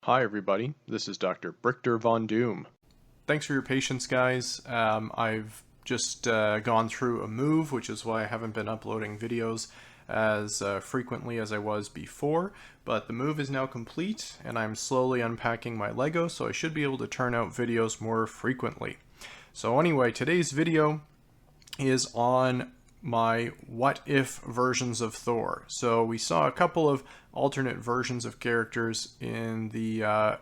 Hi everybody, this is Dr. Brichter Von Doom. Thanks for your patience, guys. I've just gone through a move, which is why I haven't been uploading videos as frequently as I was before, but the move is now complete and I'm slowly unpacking my Lego, so I should be able to turn out videos more frequently. So anyway, today's video is on my what if versions of Thor. So we saw a couple of alternate versions of characters in the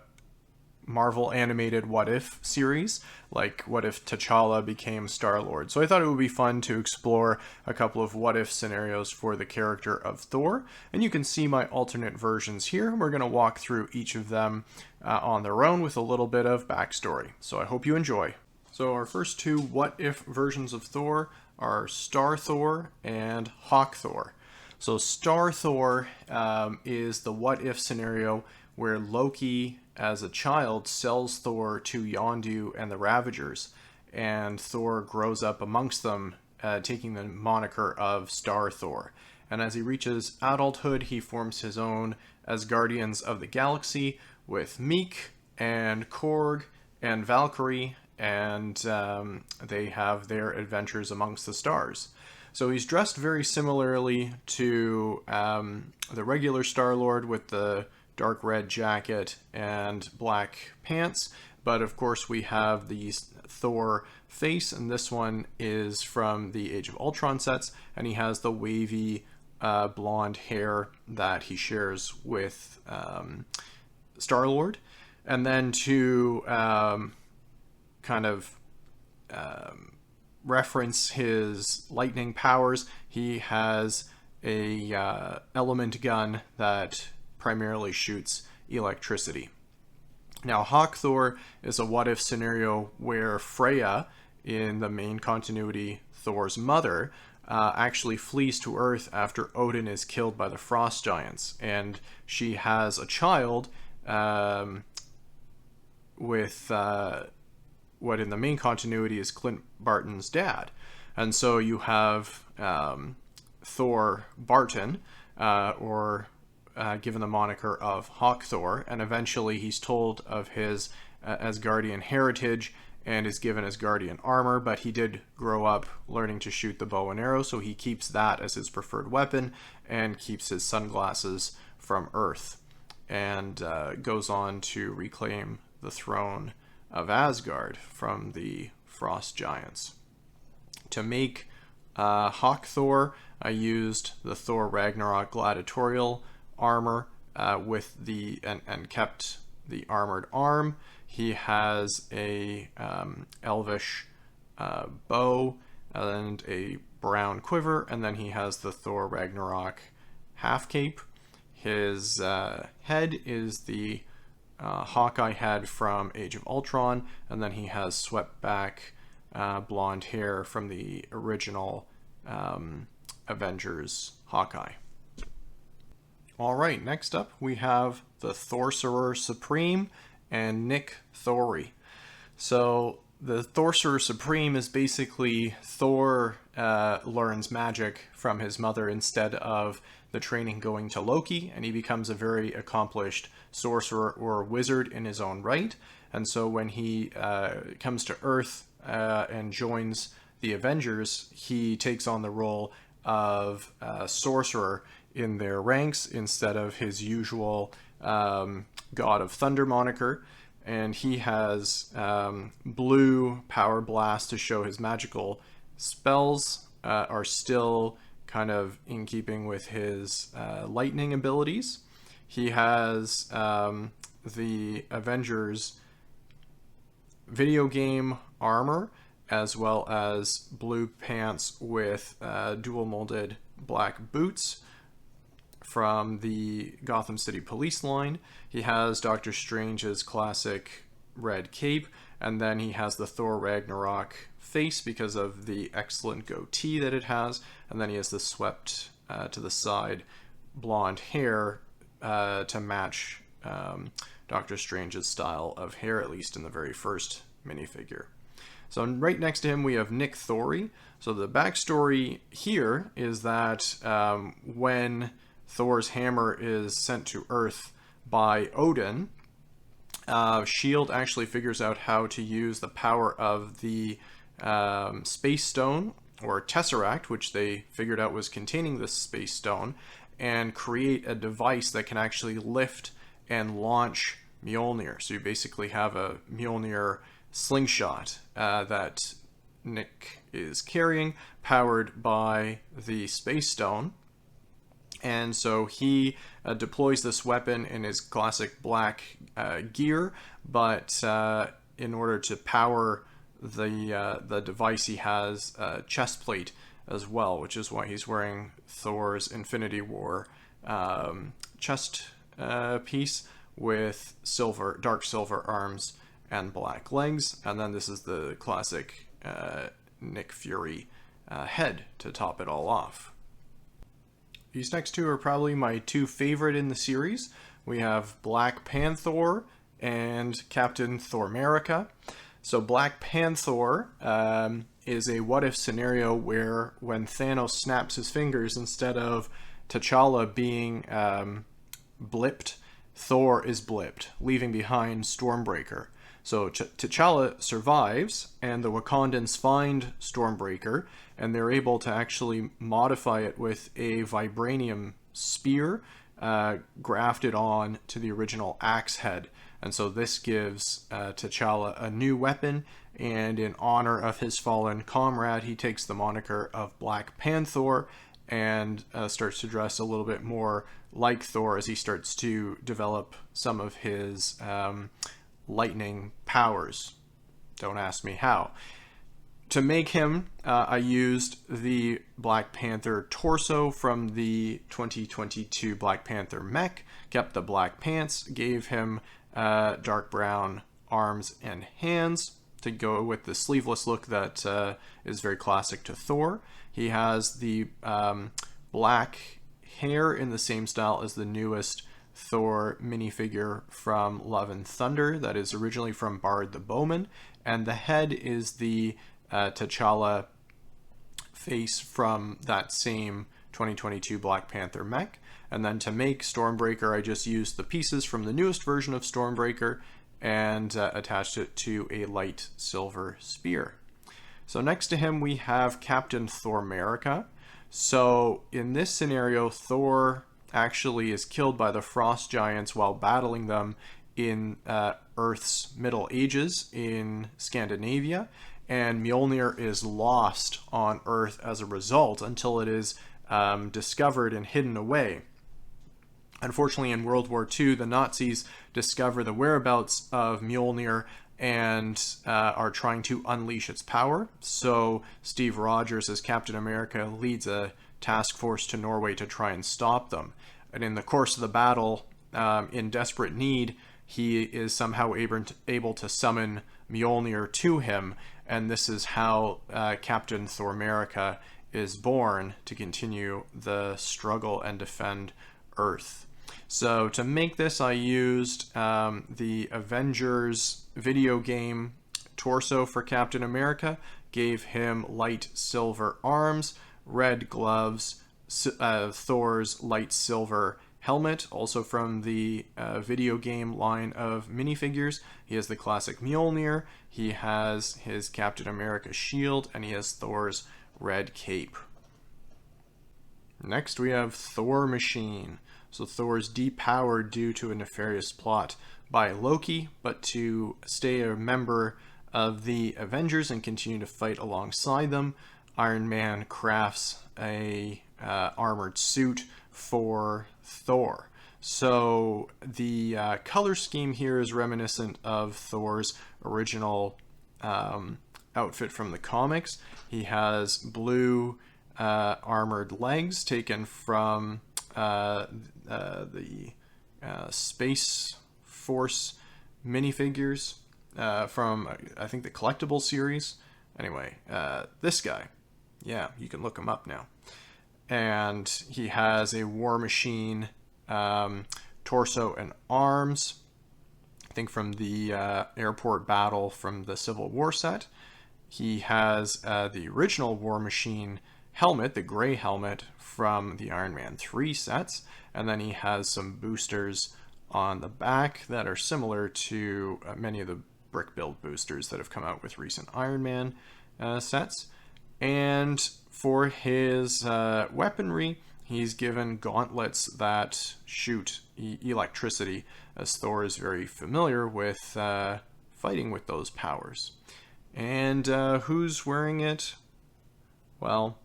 Marvel animated What If series, like what if T'Challa became Star-Lord. So I thought it would be fun to explore a couple of what if scenarios for the character of Thor, and you can see my alternate versions here. We're going to walk through each of them on their own with a little bit of backstory. So I hope you enjoy. So our first two what if versions of Thor are StarThor and HawkThor. So StarThor is the what if scenario where Loki, as a child, sells Thor to Yondu and the Ravagers, and Thor grows up amongst them, taking the moniker of StarThor. And as he reaches adulthood, he forms his own Asgardians of the Galaxy with Meek and Korg and Valkyrie, and they have their adventures amongst the stars. So he's dressed very similarly to the regular Star-Lord with the dark red jacket and black pants, but of course we have the Thor face, and this one is from the Age of Ultron sets, and he has the wavy blonde hair that he shares with Star-Lord. And then to kind of reference his lightning powers, he has a element gun that primarily shoots electricity. Now, HawkThor is a what-if scenario where Freya, in the main continuity, Thor's mother, actually flees to Earth after Odin is killed by the Frost Giants, and she has a child with what in the main continuity is Clint Barton's dad. And so you have Thor Barton, given the moniker of HawkThor, and eventually he's told of his Asgardian heritage and is given Asgardian armor, but he did grow up learning to shoot the bow and arrow, so he keeps that as his preferred weapon and keeps his sunglasses from Earth, and goes on to reclaim the throne of Asgard from the Frost Giants. To make HawkThor, I used the Thor Ragnarok gladiatorial armor with the and kept the armored arm. He has a elvish bow and a brown quiver, and then he has the Thor Ragnarok half cape. His head is the Hawkeye head from Age of Ultron, and then he has swept back blonde hair from the original Avengers Hawkeye. Alright, next up we have the Sorcerer Supreme and NickThor. So the Sorcerer Supreme is basically Thor learns magic from his mother instead of the training going to Loki, and he becomes a very accomplished sorcerer or wizard in his own right. And so when he comes to Earth and joins the Avengers, he takes on the role of sorcerer in their ranks instead of his usual God of Thunder moniker. And he has blue power blast to show his magical spells are still kind of in keeping with his lightning abilities. He has the Avengers video game armor, as well as blue pants with dual molded black boots from the Gotham City Police line. He has Doctor Strange's classic red cape, and then he has the Thor Ragnarok face because of the excellent goatee that it has, and then he has the swept to the side blonde hair to match Doctor Strange's style of hair, at least in the very first minifigure. So right next to him we have NickThor. So the backstory here is that when Thor's hammer is sent to Earth by Odin, Shield actually figures out how to use the power of the Space Stone, or Tesseract, which they figured out was containing this Space Stone, and create a device that can actually lift and launch Mjolnir. So you basically have a Mjolnir slingshot that Nick is carrying, powered by the Space Stone. And so he deploys this weapon in his classic black gear, but in order to power the device, he has a chest plate as well, which is why he's wearing Thor's Infinity War chest piece with dark silver arms and black legs. And then this is the classic Nick Fury head to top it all off. These next two are probably my two favorite in the series. We have Black Panthor and Captain Thormerica. So Black Panthor is a what-if scenario where when Thanos snaps his fingers, instead of T'Challa being blipped, Thor is blipped, leaving behind Stormbreaker. So T'Challa survives, and the Wakandans find Stormbreaker, and they're able to actually modify it with a vibranium spear grafted on to the original axe head. And so this gives T'Challa a new weapon, and in honor of his fallen comrade, he takes the moniker of Black Panthor and starts to dress a little bit more like Thor as he starts to develop some of his lightning powers. Don't ask me how. To make him, I used the Black Panther torso from the 2022 Black Panther mech, kept the black pants, gave him dark brown arms and hands to go with the sleeveless look that is very classic to Thor. He has the black hair in the same style as the newest Thor minifigure from Love and Thunder that is originally from Bard the Bowman, and the head is the T'Challa face from that same 2022 Black Panther mech. And then to make Stormbreaker, I just used the pieces from the newest version of Stormbreaker and attached it to a light silver spear. So next to him we have Captain Thormerica. So in this scenario, Thor actually is killed by the frost giants while battling them in Earth's Middle Ages in Scandinavia, and Mjolnir is lost on Earth as a result until it is discovered and hidden away. Unfortunately, in World War II, the Nazis discover the whereabouts of Mjolnir and are trying to unleash its power. So Steve Rogers, as Captain America, leads a task force to Norway to try and stop them. And in the course of the battle, in desperate need, he is somehow able to summon Mjolnir to him, and this is how Captain Thormerica is born to continue the struggle and defend Earth. So to make this, I used the Avengers video game torso for Captain America, gave him light silver arms, red gloves, Thor's light silver helmet, also from the video game line of minifigures. He has the classic Mjolnir, he has his Captain America shield, and he has Thor's red cape. Next we have Thor Machine. So Thor's depowered due to a nefarious plot by Loki, but to stay a member of the Avengers and continue to fight alongside them, Iron Man crafts a armored suit for Thor. So the color scheme here is reminiscent of Thor's original outfit from the comics. He has blue armored legs taken from the Space Force minifigures from, I think, the collectible series. Anyway, this guy, yeah, you can look him up now. And he has a War Machine torso and arms, I think from the airport battle from the Civil War set. He has the original War Machine helmet, the gray helmet from the Iron Man 3 sets, and then he has some boosters on the back that are similar to many of the brick build boosters that have come out with recent Iron Man sets. And for his weaponry, he's given gauntlets that shoot electricity, as Thor is very familiar with fighting with those powers. And who's wearing it? Well,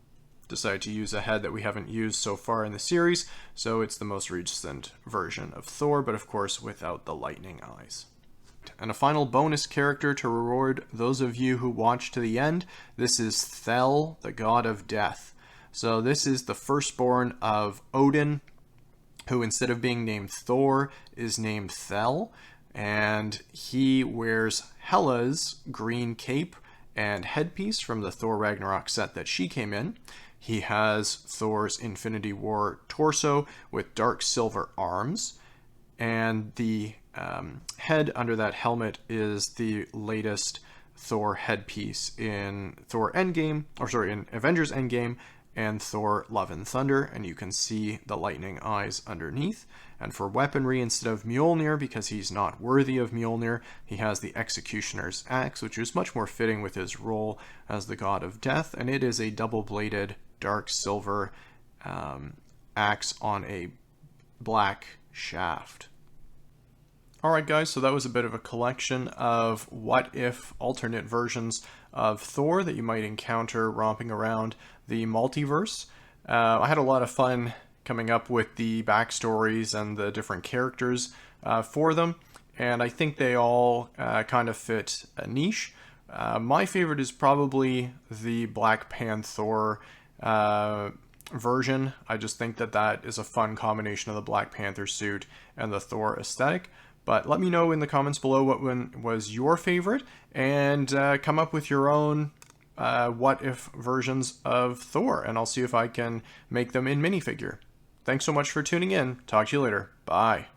decided to use a head that we haven't used so far in the series, so it's the most recent version of Thor, but of course without the lightning eyes. And a final bonus character to reward those of you who watch to the end. This is Thel, the god of death. So this is the firstborn of Odin, who instead of being named Thor is named Thel, and he wears Hela's green cape and headpiece from the Thor Ragnarok set that she came in. He has Thor's Infinity War torso with dark silver arms, and the head under that helmet is the latest Thor headpiece in in Avengers Endgame and Thor Love and Thunder, and you can see the lightning eyes underneath. And for weaponry, instead of Mjolnir, because he's not worthy of Mjolnir, he has the Executioner's Axe, which is much more fitting with his role as the God of Death, and it is a double-bladed dark silver axe on a black shaft. Alright guys, so that was a bit of a collection of what-if alternate versions of Thor that you might encounter romping around the multiverse. I had a lot of fun coming up with the backstories and the different characters for them, and I think they all kind of fit a niche. My favorite is probably the Black Panthor version. I just think that that is a fun combination of the Black Panther suit and the Thor aesthetic. But let me know in the comments below what one was your favorite, and come up with your own what-if versions of Thor, and I'll see if I can make them in minifigure. Thanks so much for tuning in. Talk to you later. Bye.